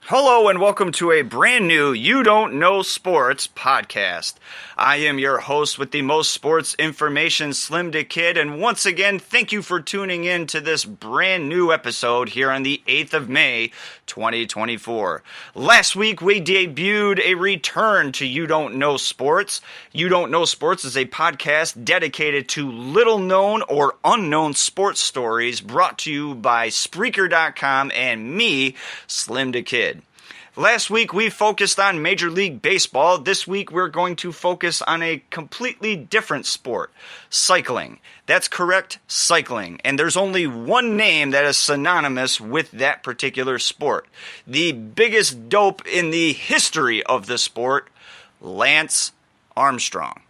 Hello and welcome to a brand new You Don't Know Sports podcast. I am your host with the most sports information, SlimmDa KID, and once again, thank you for tuning in to this brand new episode here on the 8th of May, 2024. Last week, we debuted a return to You Don't Know Sports. You Don't Know Sports is a podcast dedicated to little-known or unknown sports stories brought to you by Spreaker.com and me, SlimmDa KID. Last week, we focused on Major League Baseball. This week, we're going to focus on a completely different sport, cycling. That's correct, cycling. And there's only one name that is synonymous with that particular sport. The biggest dope in the history of the sport, Lance Armstrong.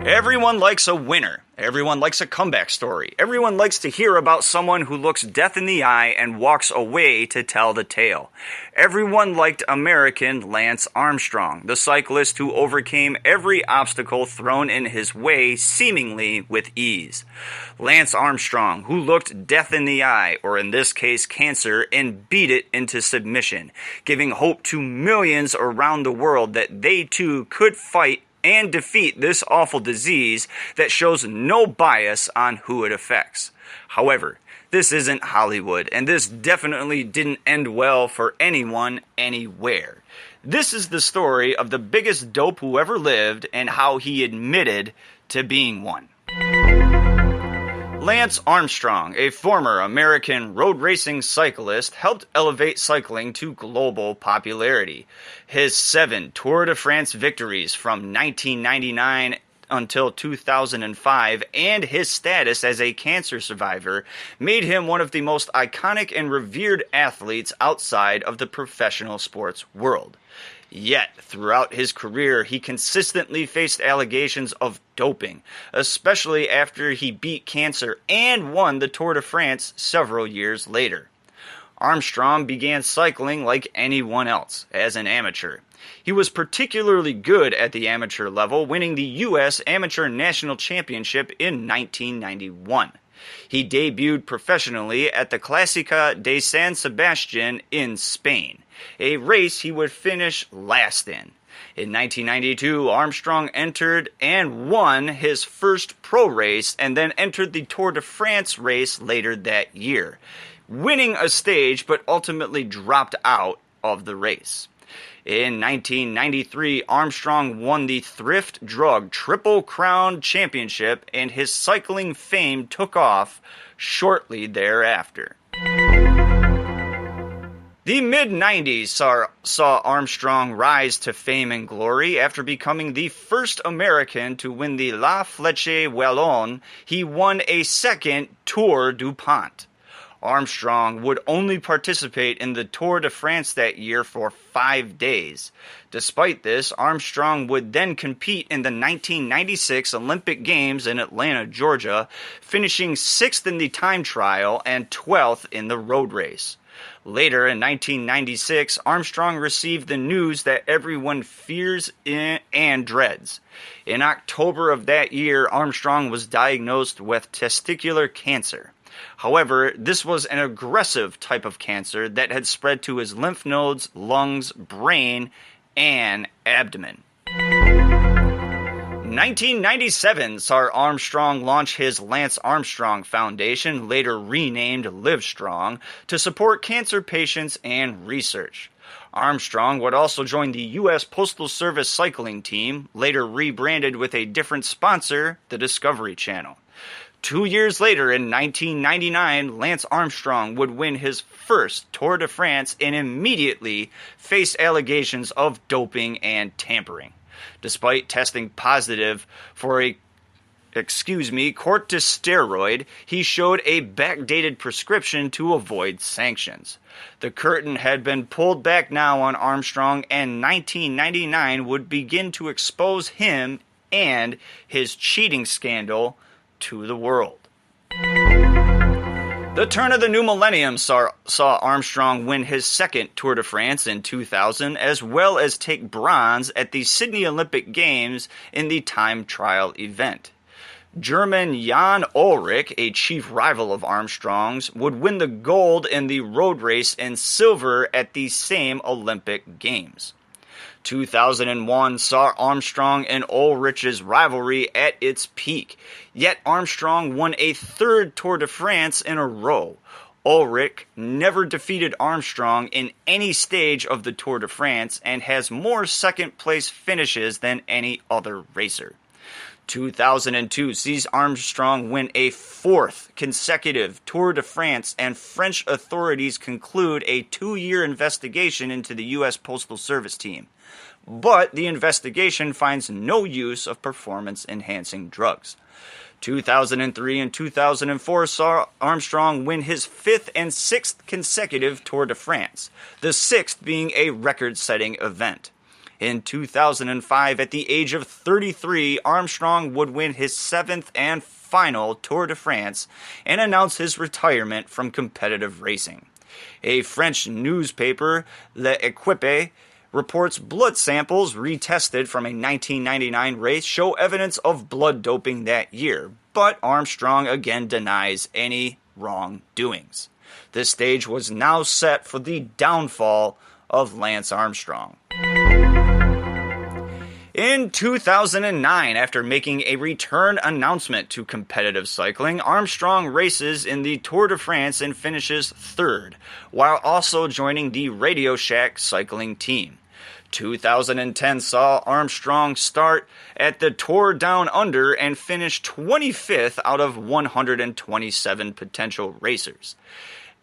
Everyone likes a winner. Everyone likes a comeback story. Everyone likes to hear about someone who looks death in the eye and walks away to tell the tale. Everyone liked American Lance Armstrong, the cyclist who overcame every obstacle thrown in his way seemingly with ease. Lance Armstrong, who looked death in the eye, or in this case cancer, and beat it into submission, giving hope to millions around the world that they too could fight and defeat this awful disease that shows no bias on who it affects. However, this isn't Hollywood, and this definitely didn't end well for anyone, anywhere. This is the story of the biggest dope who ever lived and how he admitted to being one. Lance Armstrong, a former American road racing cyclist, helped elevate cycling to global popularity. His 7 Tour de France victories from 1999 until 2005 and his status as a cancer survivor made him one of the most iconic and revered athletes outside of the professional sports world. Yet, throughout his career, he consistently faced allegations of doping, especially after he beat cancer and won the Tour de France several years later. Armstrong began cycling like anyone else, as an amateur. He was particularly good at the amateur level, winning the U.S. Amateur National Championship in 1991. He debuted professionally at the Clásica de San Sebastián in Spain, a race he would finish last in. In 1992, Armstrong entered and won his first pro race and then entered the Tour de France race later that year, winning a stage but ultimately dropped out of the race. In 1993, Armstrong won the Thrift Drug Triple Crown Championship, and his cycling fame took off shortly thereafter. The mid-90s saw Armstrong rise to fame and glory. After becoming the first American to win the La Flèche Wallonne, he won a second Tour du Pont. Armstrong would only participate in the Tour de France that year for 5 days. Despite this, Armstrong would then compete in the 1996 Olympic Games in Atlanta, Georgia, finishing 6th in the time trial and 12th in the road race. Later in 1996, Armstrong received the news that everyone fears and dreads. In October of that year, Armstrong was diagnosed with testicular cancer. However, this was an aggressive type of cancer that had spread to his lymph nodes, lungs, brain, and abdomen. 1997 saw Armstrong launch his Lance Armstrong Foundation, later renamed Livestrong, to support cancer patients and research. Armstrong would also join the U.S. Postal Service cycling team, later rebranded with a different sponsor, the Discovery Channel. 2 years later, in 1999, Lance Armstrong would win his first Tour de France and immediately face allegations of doping and tampering. Despite testing positive for a corticosteroid, he showed a backdated prescription to avoid sanctions. The curtain had been pulled back now on Armstrong, and 1999 would begin to expose him and his cheating scandal to the world. The turn of the new millennium saw Armstrong win his second Tour de France in 2000, as well as take bronze at the Sydney Olympic Games in the time trial event. German Jan Ullrich, a chief rival of Armstrong's, would win the gold in the road race and silver at the same Olympic Games. 2001 saw Armstrong and Ullrich's rivalry at its peak, yet Armstrong won a third Tour de France in a row. Ullrich never defeated Armstrong in any stage of the Tour de France and has more second-place finishes than any other racer. 2002 sees Armstrong win a fourth consecutive Tour de France, and French authorities conclude a 2-year investigation into the U.S. Postal Service team. But the investigation finds no use of performance-enhancing drugs. 2003 and 2004 saw Armstrong win his fifth and sixth consecutive Tour de France, the sixth being a record-setting event. In 2005, at the age of 33, Armstrong would win his seventh and final Tour de France and announce his retirement from competitive racing. A French newspaper, L'Equipe, reports blood samples retested from a 1999 race show evidence of blood doping that year, but Armstrong again denies any wrongdoings. The stage was now set for the downfall of Lance Armstrong. In 2009, after making a return announcement to competitive cycling, Armstrong races in the Tour de France and finishes third, while also joining the Radio Shack cycling team. 2010 saw Armstrong start at the Tour Down Under and finish 25th out of 127 potential racers.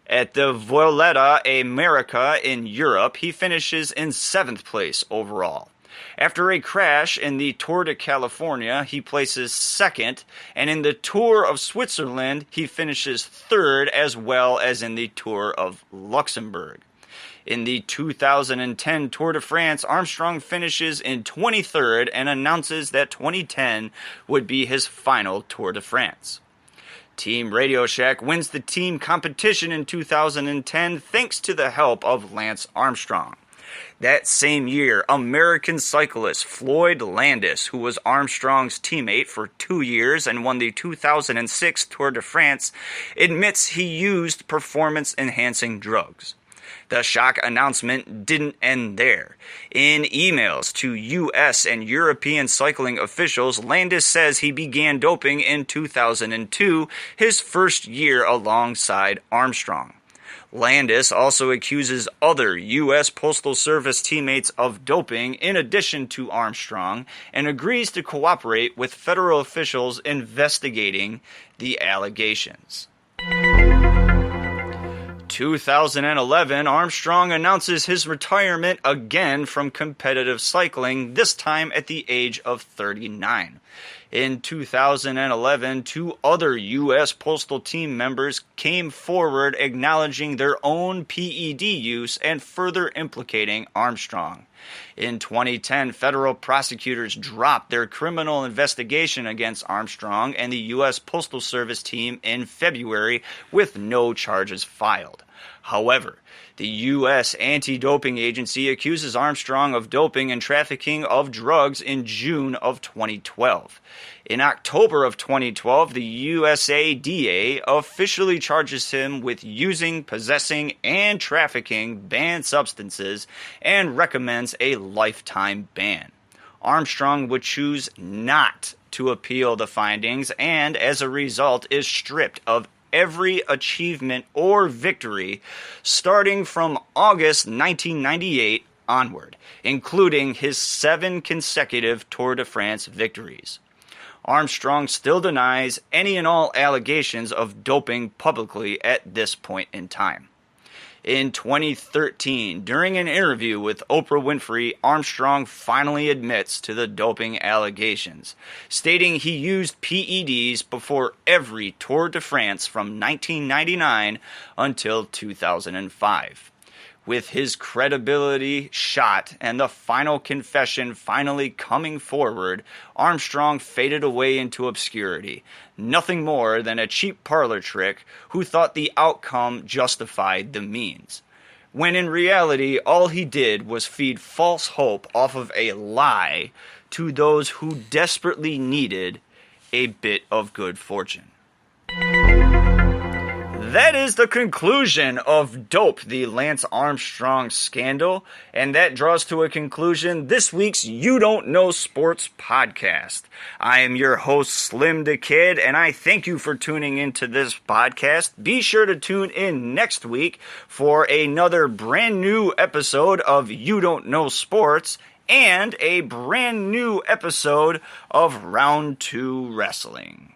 At the Vuelta a America in Europe, he finishes in 7th place overall. After a crash in the Tour de California, he places 2nd, and in the Tour of Switzerland, he finishes 3rd, as well as in the Tour of Luxembourg. In the 2010 Tour de France, Armstrong finishes in 23rd and announces that 2010 would be his final Tour de France. Team Radio Shack wins the team competition in 2010 thanks to the help of Lance Armstrong. That same year, American cyclist Floyd Landis, who was Armstrong's teammate for 2 years and won the 2006 Tour de France, admits he used performance-enhancing drugs. The shock announcement didn't end there. In emails to U.S. and European cycling officials, Landis says he began doping in 2002, his first year alongside Armstrong. Landis also accuses other U.S. Postal Service teammates of doping in addition to Armstrong and agrees to cooperate with federal officials investigating the allegations. 2011, Armstrong announces his retirement again from competitive cycling, this time at the age of 39. In 2011, 2 other U.S. Postal Team members came forward acknowledging their own PED use and further implicating Armstrong. In 2010, federal prosecutors dropped their criminal investigation against Armstrong and the U.S. Postal Service team in February with no charges filed. However, the U.S. Anti-Doping Agency accuses Armstrong of doping and trafficking of drugs in June of 2012. In October of 2012, the USADA officially charges him with using, possessing, and trafficking banned substances and recommends a lifetime ban. Armstrong would choose not to appeal the findings and, as a result, is stripped of every achievement or victory starting from August 1998 onward, including his 7 consecutive Tour de France victories. Armstrong still denies any and all allegations of doping publicly at this point in time. In 2013, during an interview with Oprah Winfrey, Armstrong finally admits to the doping allegations, stating he used PEDs before every Tour de France from 1999 until 2005. With his credibility shot and the final confession finally coming forward, Armstrong faded away into obscurity, nothing more than a cheap parlor trick who thought the outcome justified the means. When in reality, all he did was feed false hope off of a lie to those who desperately needed a bit of good fortune. That is the conclusion of Dope, the Lance Armstrong Scandal, and that draws to a conclusion this week's You Don't Know Sports podcast. I am your host, SlimmDa KID, and I thank you for tuning into this podcast. Be sure to tune in next week for another brand new episode of You Don't Know Sports and a brand new episode of Round 2 Wrestling.